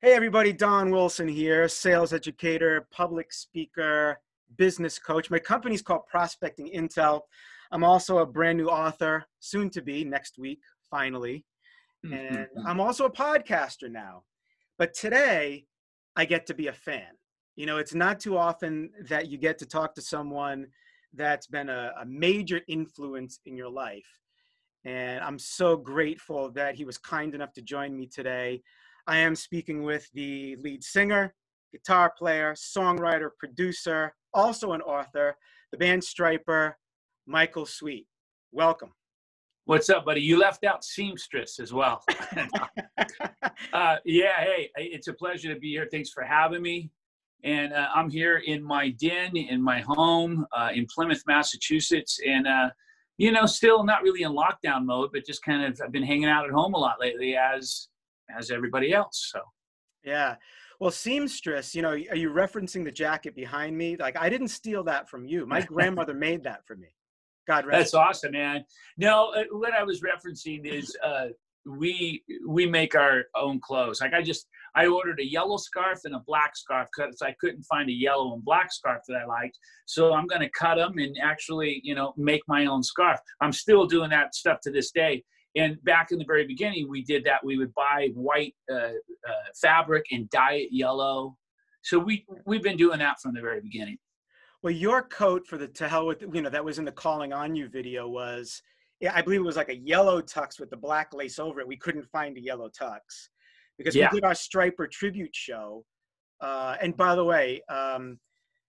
Hey everybody, Don Wilson here, sales educator, public speaker, business coach. My company's called Prospecting Intel. I'm also a brand new author, soon to be next week, finally. And I'm also a podcaster now. But today, I get to be a fan. You know, it's not too often that you get to talk to someone that's been a major influence in your life. And I'm so grateful that he was kind enough to join me today. I am speaking with the lead singer, guitar player, songwriter, producer, also an author, the band Stryper, Michael Sweet. Welcome. What's up, buddy? You left out seamstress as well. Yeah, hey, it's a pleasure to be here. Thanks for having me. And I'm here in my den, in my home, in Plymouth, Massachusetts. And, still not really in lockdown mode, but just kind of, I've been hanging out at home a lot lately as everybody else. So, Yeah. Well, seamstress, are you referencing the jacket behind me? Like, I didn't steal that from you. My grandmother made that for me. God rest that's awesome, man. No, what I was referencing is we make our own clothes. Like I ordered a yellow scarf and a black scarf because I couldn't find a yellow and black scarf that I liked. So I'm going to cut them and actually, make my own scarf. I'm still doing that stuff to this day. And back in the very beginning, we did that. We would buy white fabric and dye it yellow. So we've been doing that from the very beginning. Well, your coat for the To Hell With, that was in the Calling On You video was, yeah, I believe it was like a yellow tux with the black lace over it. We couldn't find a yellow tux because we did our Stryper tribute show. And by the way, I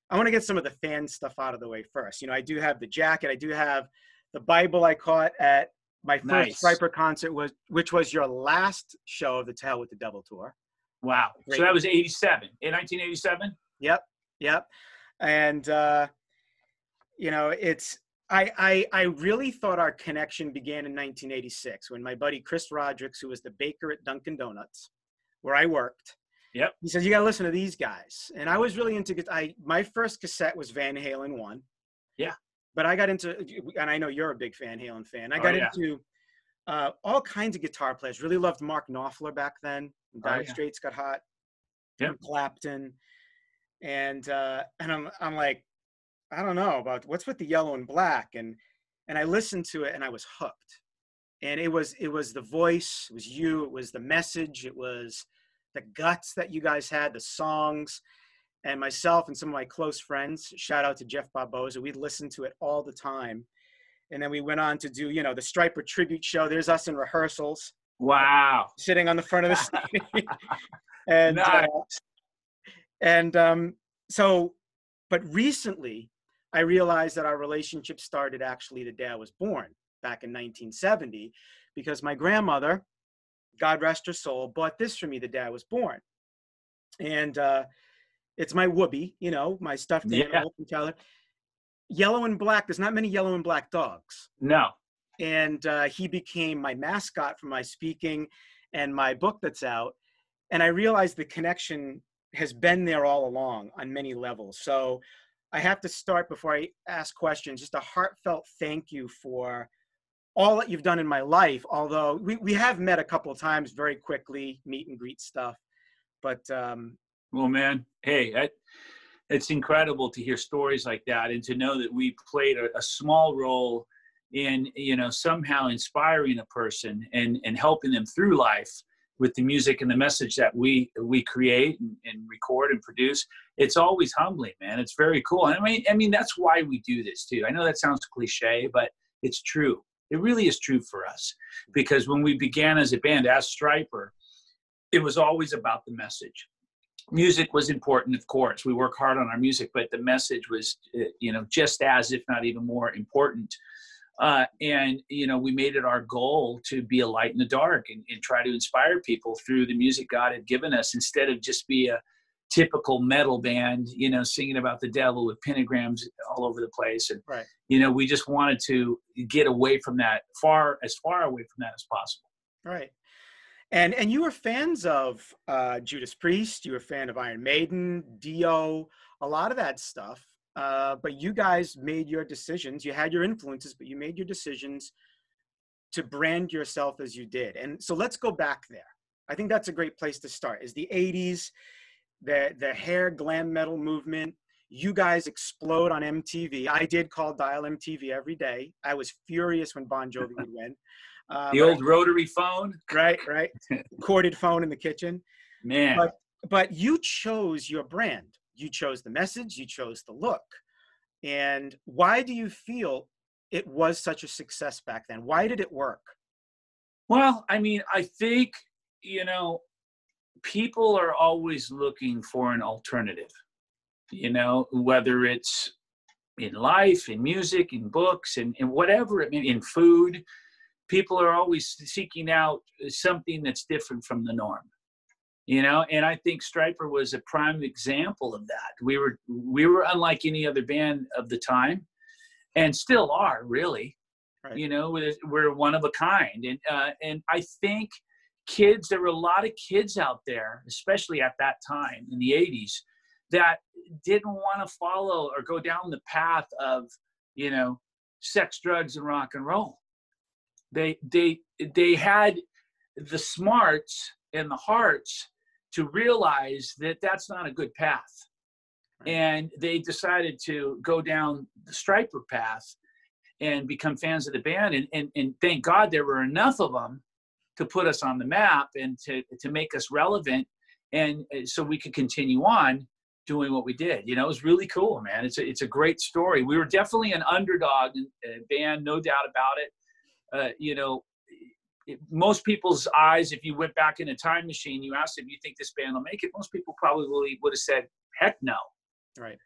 want to get some of the fan stuff out of the way first. I do have the jacket. I do have the Bible I caught at my first Stryper concert, which was your last show of the To Hell With the Devil tour. Wow. Great. So that was 87, in 1987? Yep. And, I really thought our connection began in 1986 when my buddy Chris Rodericks, who was the baker at Dunkin' Donuts, where I worked, he said, you got to listen to these guys. And I was really into, my first cassette was Van Halen 1. Yeah. But I got into, and I know you're a big Van Halen fan, I got into all kinds of guitar players. Really loved Mark Knopfler back then. Dire Straits got hot. Yeah. Clapton. And I'm like, I don't know about what's with the yellow and black. And I listened to it and I was hooked. And it was the voice, it was you, it was the message, it was the guts that you guys had, the songs. And myself and some of my close friends, shout out to Jeff Barboza, we'd listen to it all the time. And then we went on to do, the Stryper tribute show. There's us in rehearsals. Wow. Sitting on the front of the stage. And nice. But recently I realized that our relationship started actually the day I was born back in 1970, because my grandmother, God rest her soul, bought this for me the day I was born. And it's my whoopee, my stuffed animal from childhood. Yellow and black. There's not many yellow and black dogs. No. And he became my mascot for my speaking and my book that's out. And I realized the connection has been there all along on many levels. So I have to start, before I ask questions, just a heartfelt thank you for all that you've done in my life. Although we have met a couple of times very quickly, meet and greet stuff. But well, man, hey, it's incredible to hear stories like that and to know that we played a small role in, somehow inspiring a person and helping them through life with the music and the message that we create and record and produce. It's always humbling, man. It's very cool. And I mean, that's why we do this too. I know that sounds cliche, but it's true. It really is true for us, because when we began as a band, as Stryper, it was always about the message. Music was important, of course. We work hard on our music, but the message was, just as, if not even more important. And we made it our goal to be a light in the dark and try to inspire people through the music God had given us, instead of just be a typical metal band, singing about the devil with pentagrams all over the place. And, we just wanted to get away from that, as far away from that as possible. Right. And you were fans of Judas Priest, you were a fan of Iron Maiden, Dio, a lot of that stuff. But you guys made your decisions. You had your influences, but you made your decisions to brand yourself as you did. And so let's go back there. I think that's a great place to start. Is the 80s, the hair glam metal movement. You guys explode on MTV. I did call Dial MTV every day. I was furious when Bon Jovi would win. The old rotary phone. Right. Corded phone in the kitchen. Man. But you chose your brand. You chose the message. You chose the look. And why do you feel it was such a success back then? Why did it work? Well, I mean, I think, you know, people are always looking for an alternative, you know, whether it's in life, in music, in books, and whatever, in food. People are always seeking out something that's different from the norm, you know, and I think Stryper was a prime example of that. We were unlike any other band of the time, and still are, really. Right. You know, we're one of a kind, and I think there were a lot of kids out there, especially at that time in the 80s, that didn't want to follow or go down the path of, you know, sex, drugs, and rock and roll. They had the smarts and the hearts to realize that that's not a good path. And they decided to go down the Stryper path and become fans of the band. And thank God there were enough of them to put us on the map and to make us relevant. And so we could continue on doing what we did. You know, it was really cool, man. It's a great story. We were definitely an underdog band, no doubt about it. You know, most people's eyes, if you went back in a time machine, you asked them, you think this band will make it? Most people probably would have said, heck no. Right.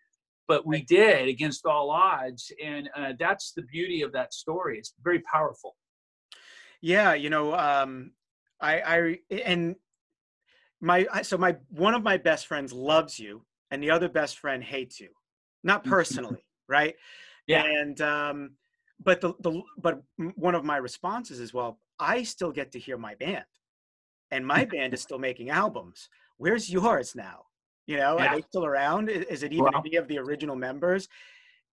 But we did against all odds. And that's the beauty of that story. It's very powerful. Yeah. You know, one of my best friends loves you and the other best friend hates you, not personally. Right. Yeah. And, but one of my responses is, well, I still get to hear my band and my band is still making albums. Where's yours now? You know, yeah. Are they still around? Is it even any of the original members?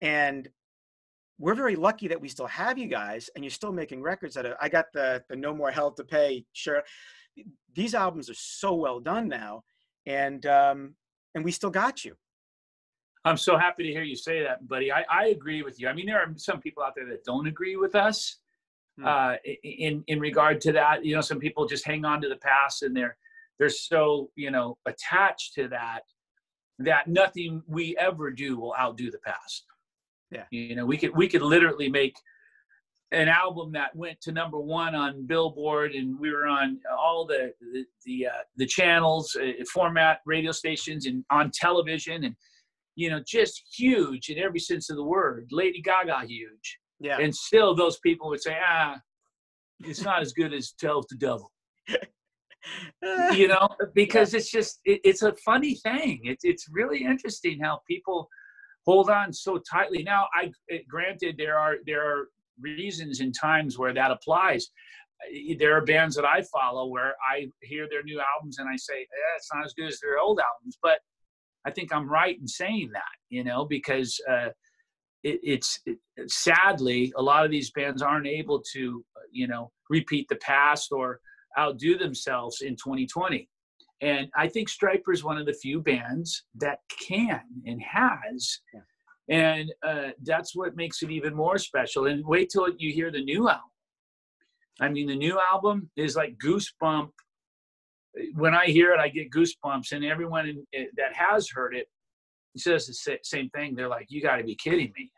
And we're very lucky that we still have you guys and you're still making records. I got the No More Hell to Pay shirt. These albums are so well done now. And we still got you. I'm so happy to hear you say that, buddy. I agree with you. I mean, there are some people out there that don't agree with us in regard to that. You know, some people just hang on to the past and they're so, you know, attached to that nothing we ever do will outdo the past. Yeah. You know, we could literally make an album that went to #1 on Billboard, and we were on all the channels, format radio stations, and on television, and you know, just huge in every sense of the word. Lady Gaga huge. Yeah. And still those people would say, it's not as good as Tell the Devil. You know, because it's just, it's a funny thing. It's really interesting how people hold on so tightly. Now, granted, there are reasons and times where that applies. There are bands that I follow where I hear their new albums and I say, it's not as good as their old albums. But I think I'm right in saying that, you know, because it's sadly, a lot of these bands aren't able to, you know, repeat the past or outdo themselves in 2020. And I think Stryper is one of the few bands that can and has. Yeah. And that's what makes it even more special. And wait till you hear the new album. I mean, the new album is like goosebump. When I hear it, I get goosebumps. And everyone that has heard it says the same thing. They're like, you got to be kidding me.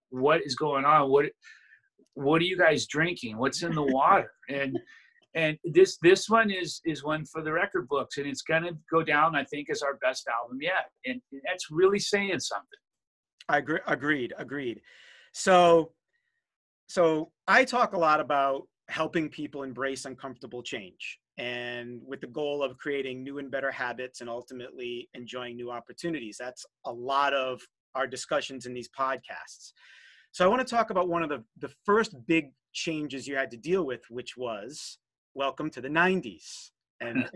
What is going on? What are you guys drinking? What's in the water? And this one is one for the record books. And it's going to go down, I think, as our best album yet. And that's really saying something. I agree. Agreed. So I talk a lot about helping people embrace uncomfortable change, and with the goal of creating new and better habits and ultimately enjoying new opportunities. That's a lot of our discussions in these podcasts. So I want to talk about one of the first big changes you had to deal with, which was welcome to the 90s and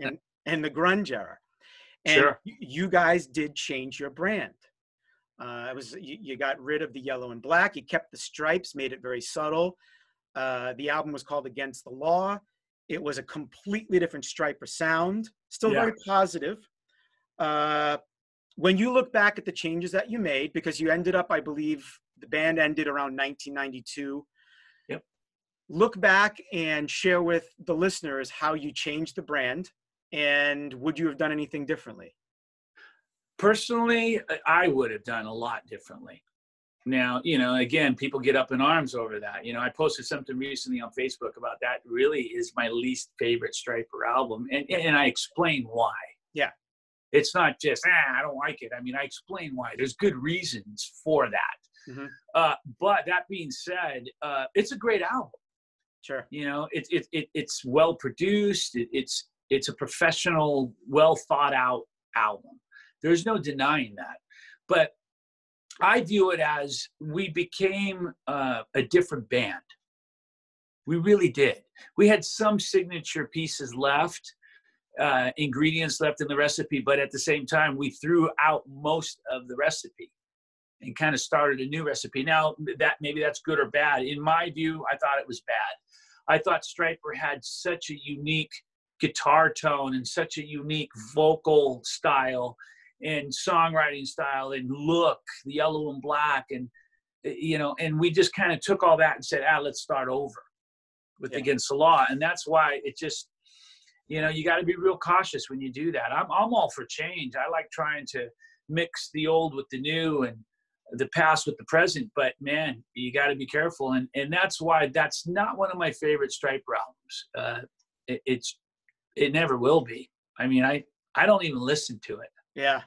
the grunge era. And sure. You guys did change your brand. You got rid of the yellow and black. You kept the stripes, made it very subtle. The album was called Against the Law. It was a completely different Stryper sound, still Yeah. very positive. When you look back at the changes that you made, because you ended up, I believe the band ended around 1992. Yep. Look back and share with the listeners how you changed the brand, and would you have done anything differently? Personally, I would have done a lot differently. Now, you know, again, people get up in arms over that. You know, I posted something recently on Facebook about that really is my least favorite Stryper album. And I explain why. Yeah. It's not just, I don't like it. I mean, I explain why. There's good reasons for that. Mm-hmm. But that being said, it's a great album. Sure. You know, it's well produced. It's a professional, well thought out album. There's no denying that. But I view it as we became a different band. We really did. We had some signature pieces left, ingredients left in the recipe, but at the same time, we threw out most of the recipe and kind of started a new recipe. Now, that maybe that's good or bad. In my view, I thought it was bad. I thought Stryper had such a unique guitar tone and such a unique vocal style and songwriting style and look, the yellow and black, and you know, and we just kind of took all that and said, let's start over with Against the Law. And that's why it just, you know, you got to be real cautious when you do that. I'm all for change. I like trying to mix the old with the new and the past with the present, but man, you got to be careful. And that's why that's not one of my favorite Stryper albums. It never will be. I mean, I don't even listen to it. Yeah.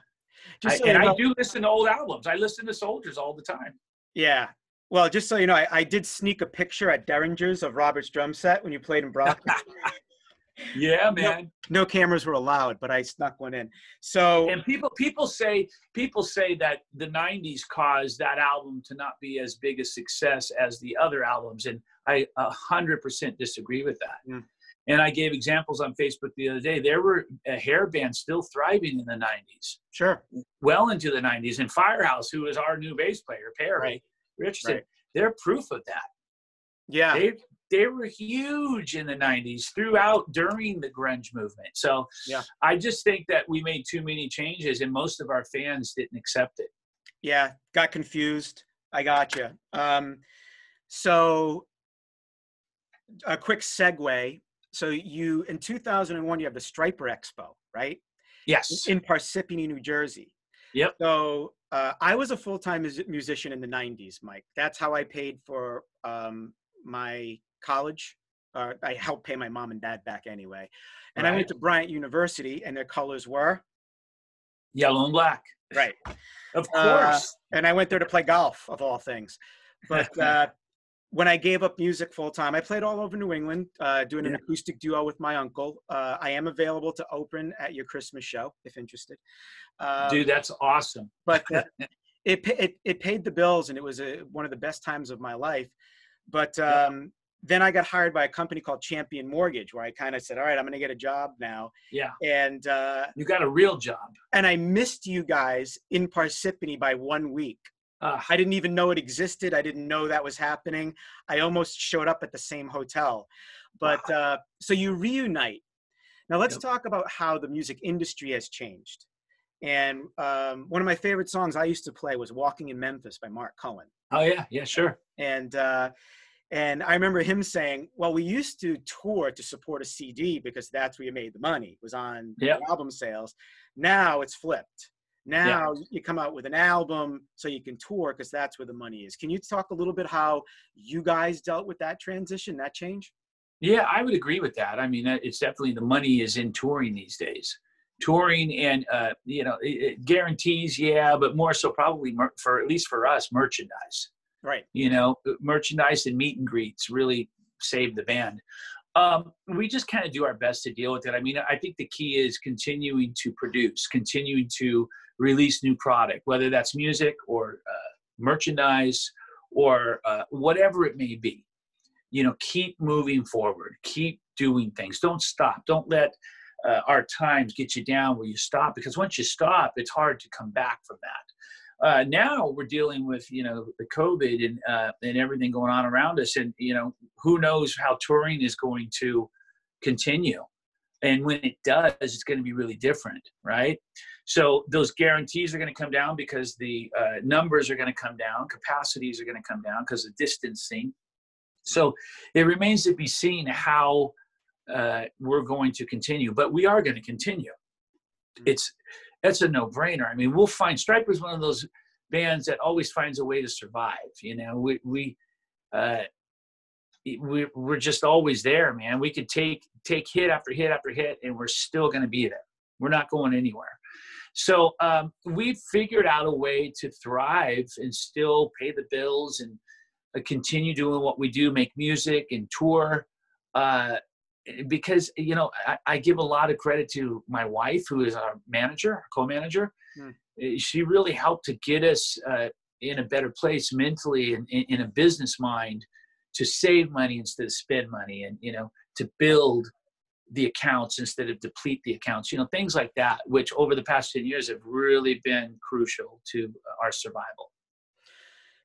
I do listen to old albums. I listen to Soldiers all the time. Yeah. Well, just so you know, I did sneak a picture at Derringer's of Robert's drum set when you played in Brockton. Yeah, man. No cameras were allowed, but I snuck one in. So, and people say that the 90s caused that album to not be as big a success as the other albums, and I 100% disagree with that. Mm. And I gave examples on Facebook the other day. There were a hair band still thriving in the 90s. Sure. Well into the 90s. And Firehouse, who is our new bass player, Perry Richardson, they're proof of that. Yeah. They were huge in the 90s during the grunge movement. So yeah. I just think that we made too many changes and most of our fans didn't accept it. Yeah. Got confused. I got you. So a quick segue. So in 2001, you have the Stryper Expo, right? Yes. In Parsippany, New Jersey. Yep. So I was a full-time musician in the 90s, Mike. That's how I paid for my college. I helped pay my mom and dad back anyway. And I went to Bryant University, and their colors were? Yellow and black. Right. Of course. And I went there to play golf, of all things. But when I gave up music full-time, I played all over New England, doing an acoustic duo with my uncle. I am available to open at your Christmas show, if interested. Dude, that's awesome. But it paid the bills, and it was one of the best times of my life. But then I got hired by a company called Champion Mortgage, where I kind of said, all right, I'm going to get a job now. Yeah. And you got a real job. And I missed you guys in Parsippany by 1 week. I didn't even know it existed. I didn't know that was happening. I almost showed up at the same hotel. But so you reunite. Now let's talk about how the music industry has changed. And one of my favorite songs I used to play was Walking in Memphis by Mark Cohen. Oh, yeah. Yeah, sure. And I remember him saying, well, we used to tour to support a CD because that's where you made the money, was on album sales. Now it's flipped. Now you come out with an album so you can tour because that's where the money is. Can you talk a little bit how you guys dealt with that transition, that change? Yeah, I would agree with that. I mean, it's definitely the money is in touring these days. Touring and, it guarantees, but more so probably at least for us, merchandise. Right. Merchandise and meet and greets really saved the band. We just kind of do our best to deal with it. I mean, I think the key is continuing to produce, continuing to release new product, whether that's music or merchandise or whatever it may be. Keep moving forward, keep doing things. Don't stop. Don't let our times get you down where you stop, because once you stop, it's hard to come back from that. Now we're dealing with, the COVID and everything going on around us. And, who knows how touring is going to continue. And when it does, it's going to be really different, right? So those guarantees are going to come down because the numbers are going to come down, capacities are going to come down because of distancing. So it remains to be seen how we're going to continue, but we are going to continue. That's a no-brainer. I mean, we'll find Stryper is one of those bands that always finds a way to survive. You know, we're just always there, man. We could take hit after hit after hit, and we're still going to be there. We're not going anywhere. So we've figured out a way to thrive and still pay the bills and continue doing what we do, make music and tour. Because, you know, I give a lot of credit to my wife, who is our manager, our co-manager. She really helped to get us in a better place mentally and in a business mind, to save money instead of spend money, and, you know, to build the accounts instead of deplete the accounts, you know, things like that, which over the past 10 years have really been crucial to our survival.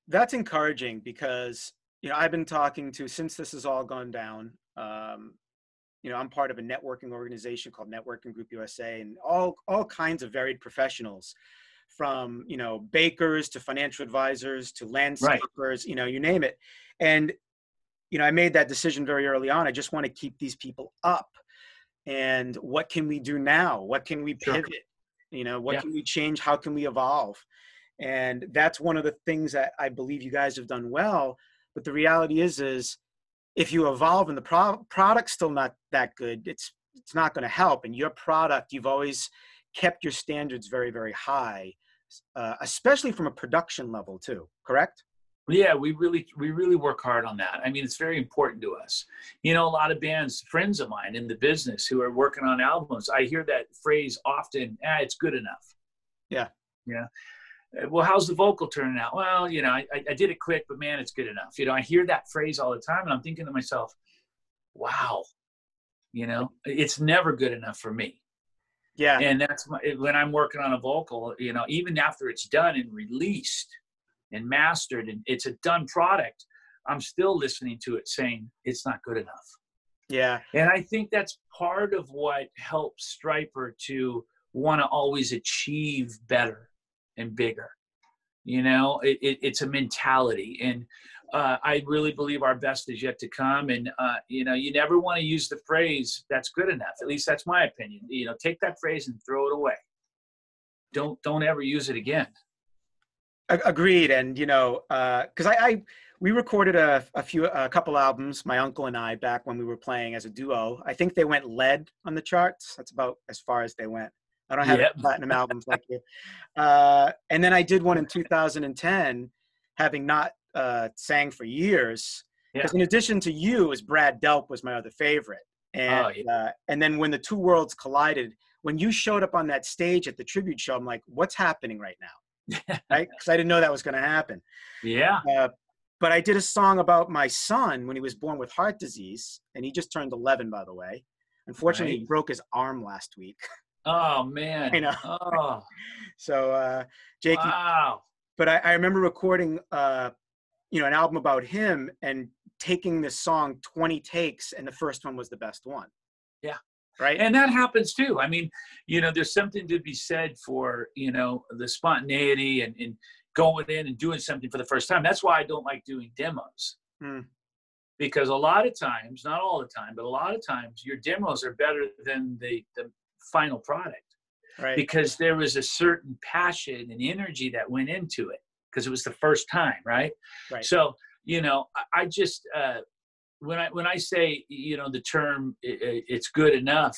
That's encouraging because, you know, I've been talking to, since this has all gone down, you know, I'm part of a networking organization called Networking Group USA, and all kinds of varied professionals, from, you know, bakers to financial advisors to landscapers, you know, you name it. And, you know, I made that decision very early on. I just want to keep these people up. And what can we do now? What can we pivot? You know, what can we change? How can we evolve? And that's one of the things that I believe you guys have done well. But the reality is if you evolve and the product's still not that good, it's not going to help. And your product, you've always kept your standards very, very high, especially from a production level too, correct? Yeah, we really work hard on that. I mean, it's very important to us. You know, a lot of bands, friends of mine in the business who are working on albums, I hear that phrase often, it's good enough. Yeah. Yeah. Well, how's the vocal turning out? Well, you know, I did it quick, but man, it's good enough. You know, I hear that phrase all the time, and I'm thinking to myself, wow, you know, it's never good enough for me. Yeah. And that's when I'm working on a vocal, you know, even after it's done and released and mastered and it's a done product, I'm still listening to it saying it's not good enough. Yeah. And I think that's part of what helps Stryper to want to always achieve better and bigger. You know, it's a mentality. And I really believe our best is yet to come. And, you know, you never want to use the phrase that's good enough. At least that's my opinion. You know, take that phrase and throw it away. Don't ever use it again. Agreed. And, you know, because we recorded a couple albums, my uncle and I, back when we were playing as a duo. I think they went lead on the charts. That's about as far as they went. I don't have platinum albums like you. And then I did one in 2010, having not sang for years. Because in addition to you, as Brad Delp was my other favorite. And and then when the two worlds collided, when you showed up on that stage at the tribute show, I'm like, what's happening right now? Right? Because I didn't know that was going to happen. Yeah. But I did a song about my son when he was born with heart disease, and he just turned 11, by the way. Unfortunately, he broke his arm last week. Oh man. I know. Oh. So, Jake. Wow. But I remember recording, you know, an album about him and taking this song 20 takes, and the first one was the best one. Yeah. Right. And that happens too. I mean, you know, there's something to be said for, you know, the spontaneity and going in and doing something for the first time. That's why I don't like doing demos. Because a lot of times, not all the time, but a lot of times your demos are better than the final product. Right. Because there was a certain passion and energy that went into it because it was the first time. Right. So, you know, I just, when I say, you know, the term it's good enough,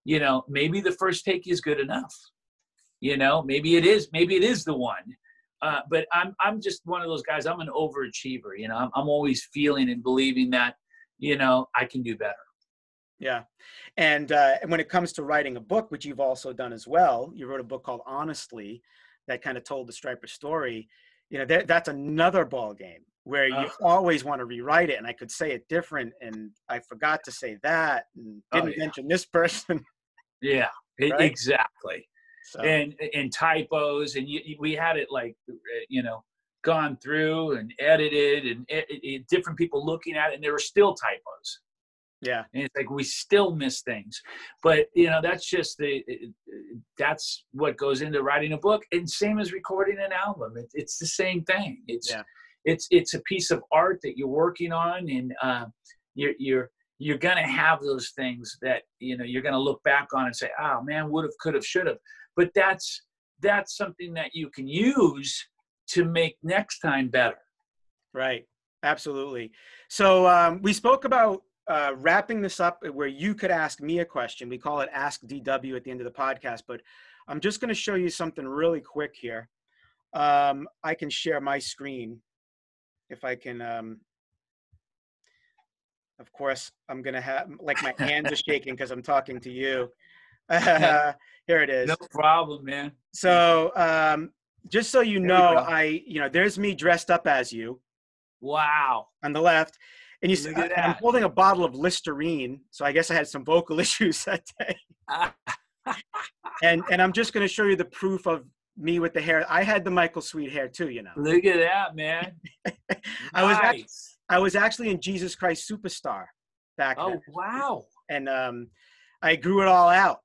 you know, maybe the first take is good enough, you know, maybe it is the one. But I'm just one of those guys. I'm an overachiever. You know, I'm always feeling and believing that, you know, I can do better. Yeah. And when it comes to writing a book, which you've also done as well, you wrote a book called Honestly that kind of told the Stryper story. You know, that's another ball game where you always want to rewrite it. And I could say it different, and I forgot to say that and didn't mention this person. Yeah, right? Exactly. So. And typos, and we had it like, you know, gone through and edited and different people looking at it, and there were still typos. Yeah. And it's like we still miss things, but that's just that's what goes into writing a book. And same as recording an album, it's the same thing. Yeah. It's a piece of art that you're working on, and you're gonna have those things that you're gonna look back on and say, oh man, would have, could have, should have. But that's something that you can use to make next time better. Right. Absolutely. So we spoke about wrapping this up where you could ask me a question. We call it Ask DW at the end of the podcast, but I'm just going to show you something really quick here. I can share my screen if I can. Of course, I'm going to have, like, my hands are shaking because I'm talking to you. Here it is. No problem, man. So just so you know, there's me dressed up as you. Wow. On the left. And you see, I'm holding a bottle of Listerine, so I guess I had some vocal issues that day. and I'm just going to show you the proof of me with the hair. I had the Michael Sweet hair too, Look at that, man. I was actually in Jesus Christ Superstar back then. Oh, wow. And I grew it all out.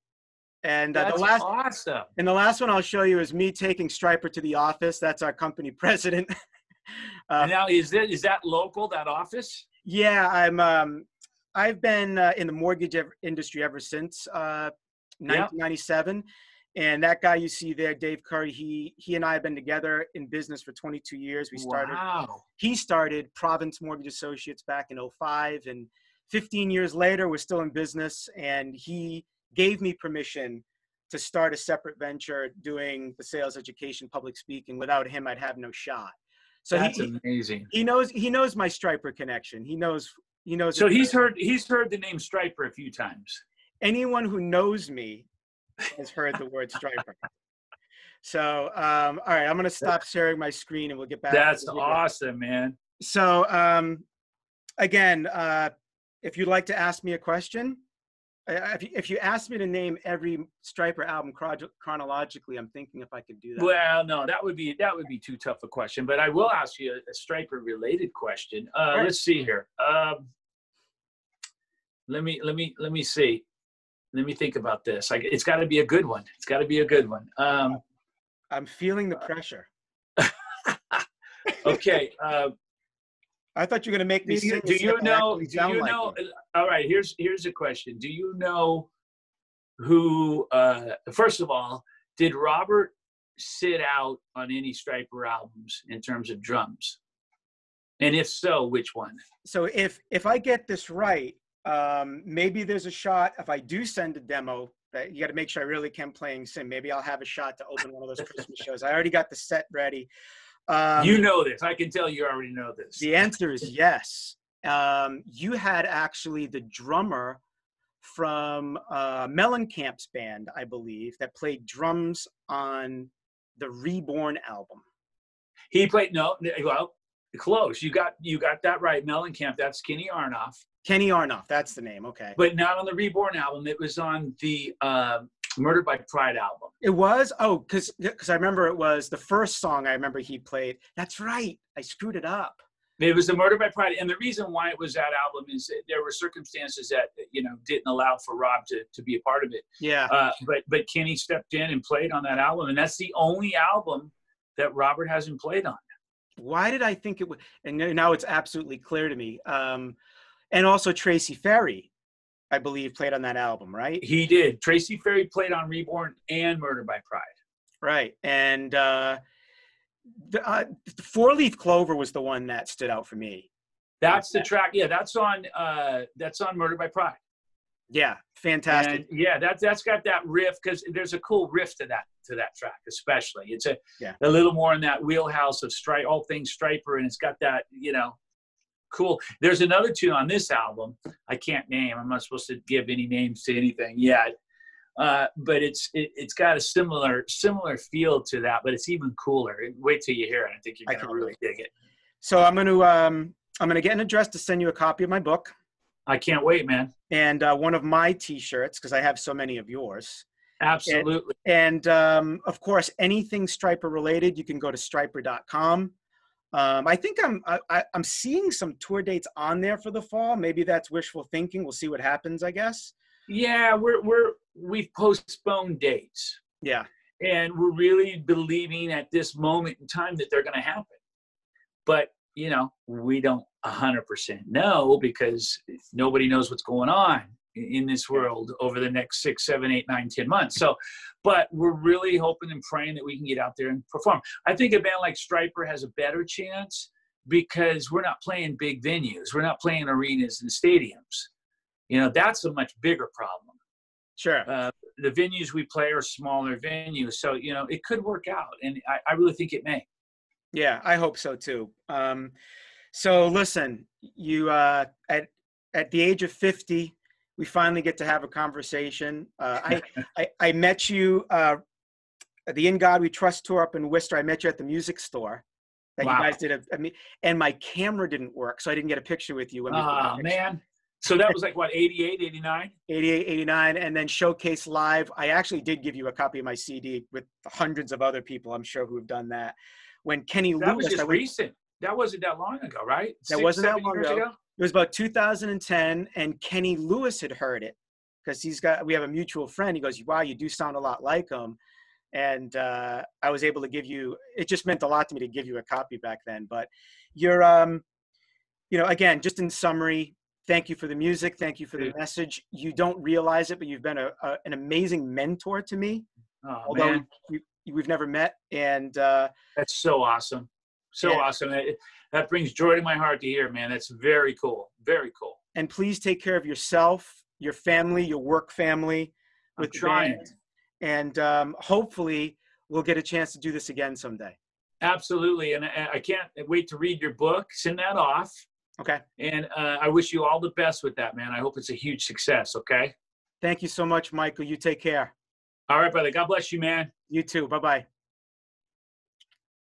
And that's awesome. And the last one I'll show you is me taking Stryper to the office. That's our company president. And now is that local, that office? Yeah, I've been in the mortgage industry ever since 1997, and that guy you see there, Dave Curry, he and I have been together in business for 22 years. He started Province Mortgage Associates back in 2005, and 15 years later, we're still in business, and he gave me permission to start a separate venture doing the sales education, public speaking. Without him, I'd have no shot. So that's amazing. He knows my Stryper connection. He knows. So he's heard the name Stryper a few times. Anyone who knows me has heard the word Stryper. So all right, I'm going to stop sharing my screen and we'll get back. That's awesome, man. So again, if you'd like to ask me a question, if you asked me to name every Stryper album chronologically, I'm thinking if I could do that. Well, no, that would be too tough a question. But I will ask you a Stryper related question. Right. Let's see here. Let me see. Let me think about this. It's got to be a good one. It's got to be a good one. I'm feeling the pressure. Okay. I thought you were going to make me sing. Do you know? All right. Here's a question. Do you know who? First of all, did Robert sit out on any Stryper albums in terms of drums? And if so, which one? So if I get this right, maybe there's a shot. If I do send a demo, that you got to make sure I really can play and sing. Maybe I'll have a shot to open one of those Christmas shows. I already got the set ready. You know this. I can tell you already know this. The answer is yes. You had actually the drummer from Mellencamp's band, I believe, that played drums on the Reborn album. He played close. You got that right. Mellencamp. That's Kenny Aronoff. Kenny Aronoff. That's the name. Okay. But not on the Reborn album. It was on the Murder by Pride album. It was? Oh, because I remember it was the first song I remember he played. That's right. I screwed it up. It was the Murder by Pride. And the reason why it was that album is there were circumstances that, didn't allow for Rob to be a part of it. Yeah. But Kenny stepped in and played on that album. And that's the only album that Robert hasn't played on. Why did I think it would? And now it's absolutely clear to me. And also Tracy Ferry, I believe, played on that album, right? He did. Tracy Ferry played on Reborn and Murder by Pride. Right. And the Four Leaf Clover was the one that stood out for me. That's the track. Yeah, that's on Murder by Pride. Yeah, fantastic. And yeah, that's got that riff, because there's a cool riff to that track, especially. It's a little more in that wheelhouse of all things Stryper, and it's got that, cool. There's another tune on this album I can't name. I'm not supposed to give any names to anything yet, but it's got a similar feel to that, but it's even cooler. Wait till you hear it. I think you're gonna really dig it. So I'm gonna get an address to send you a copy of my book. I can't wait, man. And one of my T-shirts, because I have so many of yours. Absolutely. And of course, anything Stryper related, you can go to Stryper.com. I think I'm seeing some tour dates on there for the fall. Maybe that's wishful thinking. We'll see what happens, I guess. Yeah, we've postponed dates, Yeah. and we're really believing at this moment in time that they're going to happen. But you know, we don't 100% know because nobody knows what's going on in this world over the next 6, 7, 8, 9, 10 months. So, but we're really hoping and praying that we can get out there and perform. I think a band like Stryper has a better chance because we're not playing big venues. We're not playing arenas and stadiums. You know, that's a much bigger problem. Sure. The venues we play are smaller venues. So, you know, it could work out. And I really think it may. Yeah, I hope so too. So listen, you at the age of 50, we finally get to have a conversation. I met you at the In God We Trust tour up in Worcester. I met you at the music store that Wow. you guys did. And my camera didn't work, so I didn't get a picture with you. Oh, man. So that was like, what, 88, 89? 88, 89, and then Showcase Live. I actually did give you a copy of my CD with hundreds of other people, I'm sure, who have done that. When Kenny Lewis. That was just recent. That wasn't that long ago, right? That wasn't that long ago. It was about 2010, and Kenny Lewis had heard it because we have a mutual friend. He goes, "Wow, you do sound a lot like him." And I was able to give you, it just meant a lot to me to give you a copy back then. But you're, you know, again, just in summary, thank you for the music. Thank you for the message. You don't realize it, but you've been an amazing mentor to me. Oh, although man. We've never met. And that's so awesome. So awesome. That brings joy to my heart to hear, man. That's very cool. Very cool. And please take care of yourself, your family, your work family. I'm trying. And hopefully we'll get a chance to do this again someday. Absolutely. And I can't wait to read your book. Send that off. Okay. And I wish you all the best with that, man. I hope it's a huge success. Okay. Thank you so much, Michael. You take care. All right, brother. God bless you, man. You too. Bye-bye.